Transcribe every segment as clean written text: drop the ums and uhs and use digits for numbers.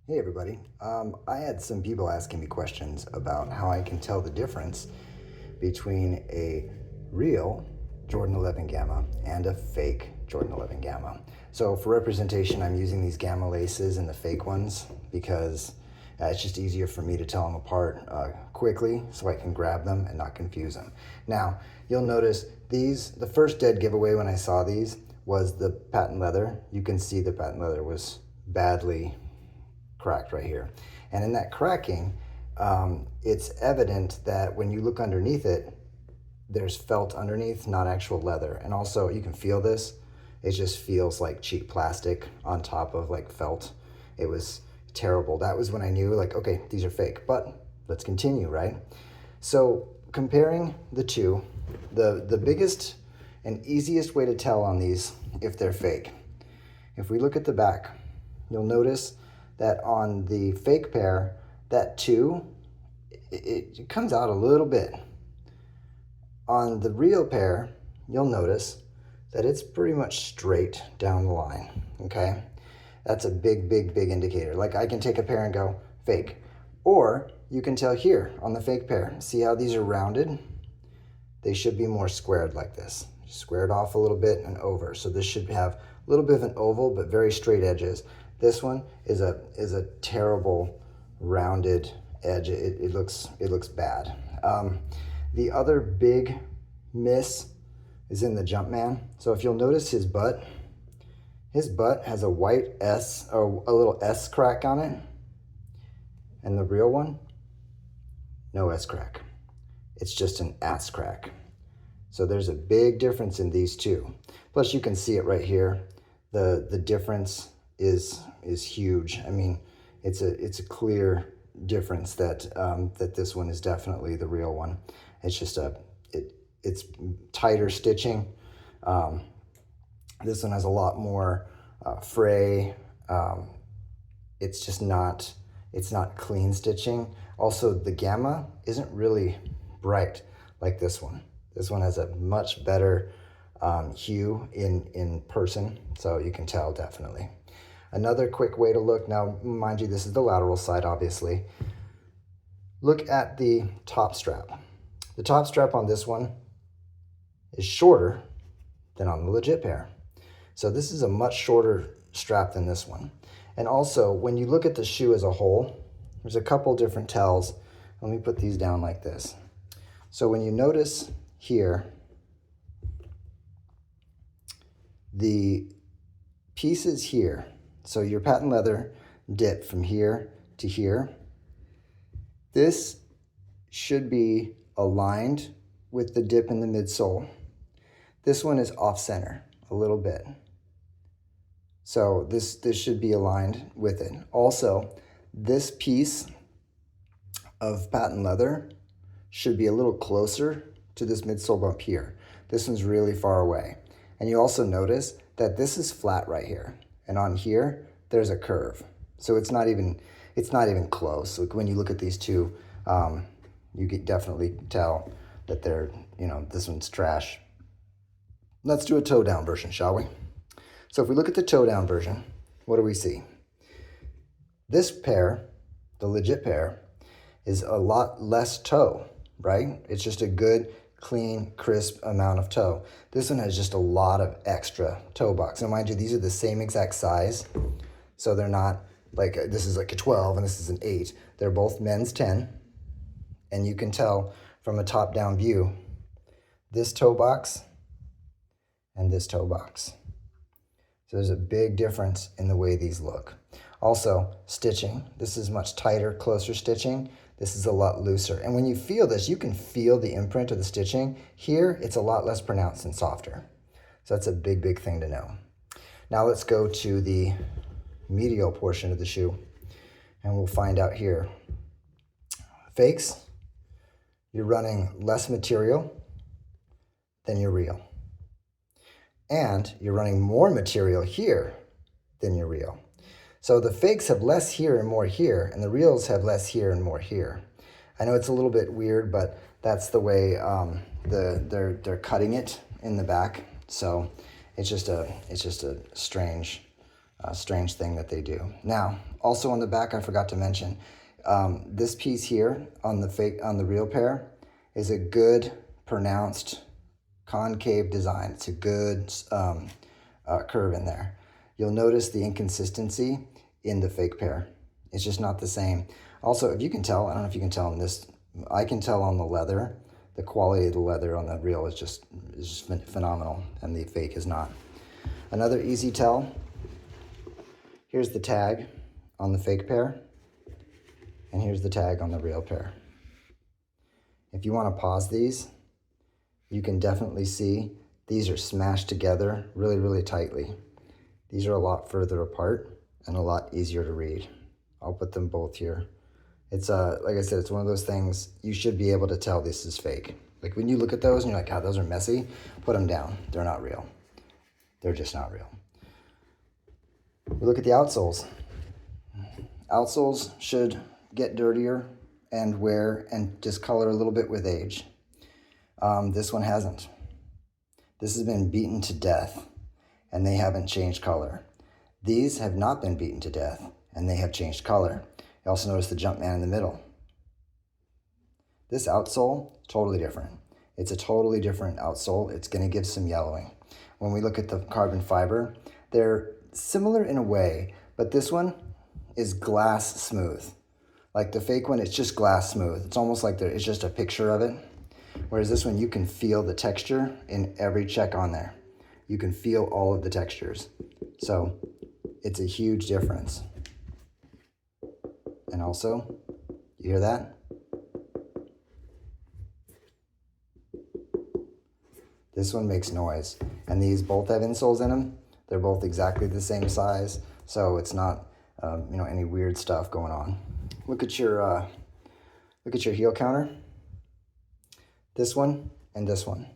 Hey everybody. I had some people asking me questions about how I can tell the difference between a real Jordan 11 Gamma and a fake Jordan 11 Gamma. So for representation, I'm using these Gamma laces and the fake ones because it's just easier for me to tell them apart quickly so I can grab them and not confuse them. Now, you'll notice the first dead giveaway when I saw these was the patent leather. You can see the patent leather was badly cracked right here. And in that cracking, it's evident that when you look underneath it, there's felt underneath, not actual leather. And also, you can feel this. It just feels like cheap plastic on top of like felt. It was terrible. That was when I knew, like, okay, these are fake. But let's continue, right? So comparing the two, the biggest and easiest way to tell on these if they're fake, if we look at the back, you'll notice that on the fake pair, that 2, it comes out a little bit. On the real pair, you'll notice that it's pretty much straight down the line, okay? That's a big, big, big indicator. Like I can take a pair and go, fake. Or you can tell here on the fake pair, see how these are rounded? They should be more squared like this. Squared off a little bit and over. So this should have a little bit of an oval, but very straight edges. This one is a terrible rounded edge. It looks bad. The other big miss is in the Jumpman. So if you'll notice his butt has a white S, or a little S crack on it. And the real one, no S crack. It's just an ass crack. So there's a big difference in these two. Plus you can see it right here. The difference is huge. I mean, it's a clear difference that that this one is definitely the real one. It's just it's tighter stitching. This one has a lot more fray. It's just not clean stitching. Also, the Gamma isn't really bright like this one. This one has a much better hue in person, so you can tell definitely. Another quick way to look, now mind you, this is the lateral side obviously. Look at the top strap. The top strap on this one is shorter than on the legit pair. So this is a much shorter strap than this one. And also, when you look at the shoe as a whole, there's a couple different tells. Let me put these down like this. So when you notice here, the pieces here, so your patent leather dip from here to here, this should be aligned with the dip in the midsole. This one is off center a little bit. So this should be aligned with it. Also, this piece of patent leather should be a little closer to this midsole bump here. This one's really far away. And you also notice that this is flat right here. And on here, there's a curve. So it's not even close. Like when you look at these two, you can definitely tell that they're, this one's trash. Let's do a toe down version, shall we? So if we look at the toe down version, what do we see? This pair, the legit pair, is a lot less toe, right? It's just a good, clean, crisp amount of toe. This one has just a lot of extra toe box. Now mind you, these are the same exact size, so they're not like, this is like a 12 and this is an 8. They're both men's 10, and you can tell from a top-down view, this toe box and this toe box. So there's a big difference in the way these look. Also, stitching. This is much tighter, closer stitching. This is a lot looser. And when you feel this, you can feel the imprint of the stitching. Here, it's a lot less pronounced and softer. So that's a big, big thing to know. Now let's go to the medial portion of the shoe, and we'll find out here. Fakes, you're running less material than your real. And you're running more material here than your real. So the fakes have less here and more here, and the reals have less here and more here. I know it's a little bit weird, but that's the way they're cutting it in the back. So it's just a strange strange thing that they do. Now, also on the back, I forgot to mention, this piece here on the real pair is a good pronounced concave design. It's a good curve in there. You'll notice the inconsistency in the fake pair. It's just not the same. Also, if you can tell, I don't know if you can tell in this, I can tell on the leather, the quality of the leather on the real is just phenomenal, and the fake is not. Another easy tell, here's the tag on the fake pair, and here's the tag on the real pair. If you want to pause these, you can definitely see these are smashed together really, really tightly. These are a lot further apart and a lot easier to read. I'll put them both here. It's like I said, it's one of those things you should be able to tell this is fake. Like when you look at those and you're like, God, those are messy, put them down. They're not real. They're just not real. We look at the outsoles. Outsoles should get dirtier and wear and discolor a little bit with age. This one hasn't. This has been beaten to death and they haven't changed color. These have not been beaten to death and they have changed color. You also notice the Jumpman in the middle. This outsole, totally different. It's a totally different outsole. It's going to give some yellowing. When we look at the carbon fiber, they're similar in a way, but this one is glass smooth. Like the fake one, it's just glass smooth. It's almost like it's just a picture of it. Whereas this one, you can feel the texture in every check on there. You can feel all of the textures. So it's a huge difference. And also, you hear that? This one makes noise. And these both have insoles in them. They're both exactly the same size. So it's not, any weird stuff going on. Look at your heel counter. This one and this one.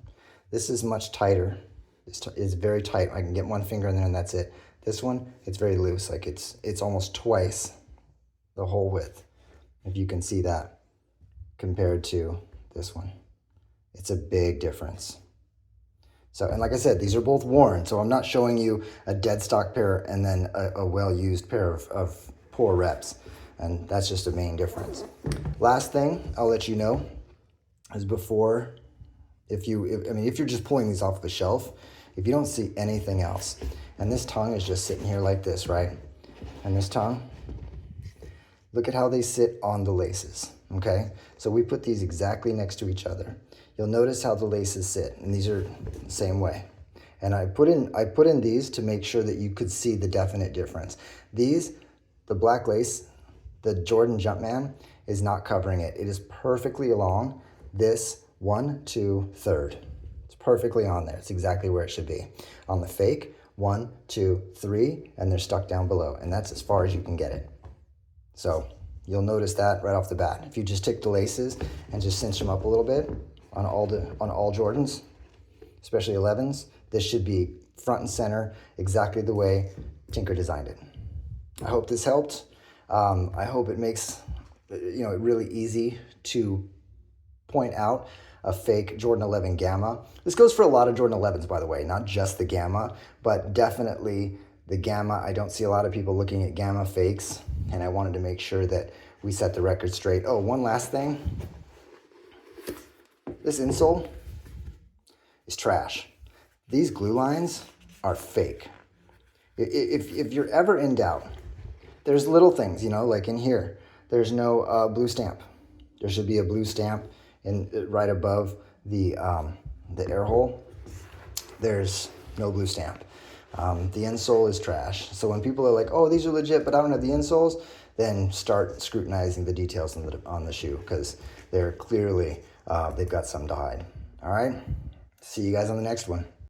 This is much tighter. It's very tight. I can get one finger in there and that's it. This one, it's very loose. Like it's almost twice the whole width, if you can see that, compared to this one. It's a big difference. So, and like I said, these are both worn, so I'm not showing you a dead stock pair and then a well-used pair of poor reps, and that's just a main difference. Last thing I'll let you know is before, if you're just pulling these off the shelf, if you don't see anything else, and this tongue is just sitting here like this, right? And this tongue, look at how they sit on the laces, okay? So we put these exactly next to each other. You'll notice how the laces sit, and these are the same way. And I put in these to make sure that you could see the definite difference. These, the black lace, the Jordan Jumpman is not covering it. It is perfectly along this 1, 2, 3rd. It's perfectly on there. It's exactly where it should be. On the fake, 1, 2, 3, and they're stuck down below, and that's as far as you can get it. So you'll notice that right off the bat. If you just take the laces and just cinch them up a little bit on all Jordans, especially 11s, this should be front and center exactly the way Tinker designed it. I hope this helped. I hope it makes it really easy to point out a fake Jordan 11 Gamma. This goes for a lot of Jordan 11s, by the way, not just the Gamma, but definitely the Gamma. I don't see a lot of people looking at Gamma fakes, and I wanted to make sure that we set the record straight. Oh, one last thing. This insole is trash. These glue lines are fake. If you're ever in doubt, there's little things, like in here, there's no blue stamp. There should be a blue stamp right above the air hole. There's no blue stamp. The insole is trash. So when people are like, oh, these are legit, but I don't have the insoles, then start scrutinizing the details on the shoe, because they're clearly, they've got something to hide. All right? See you guys on the next one.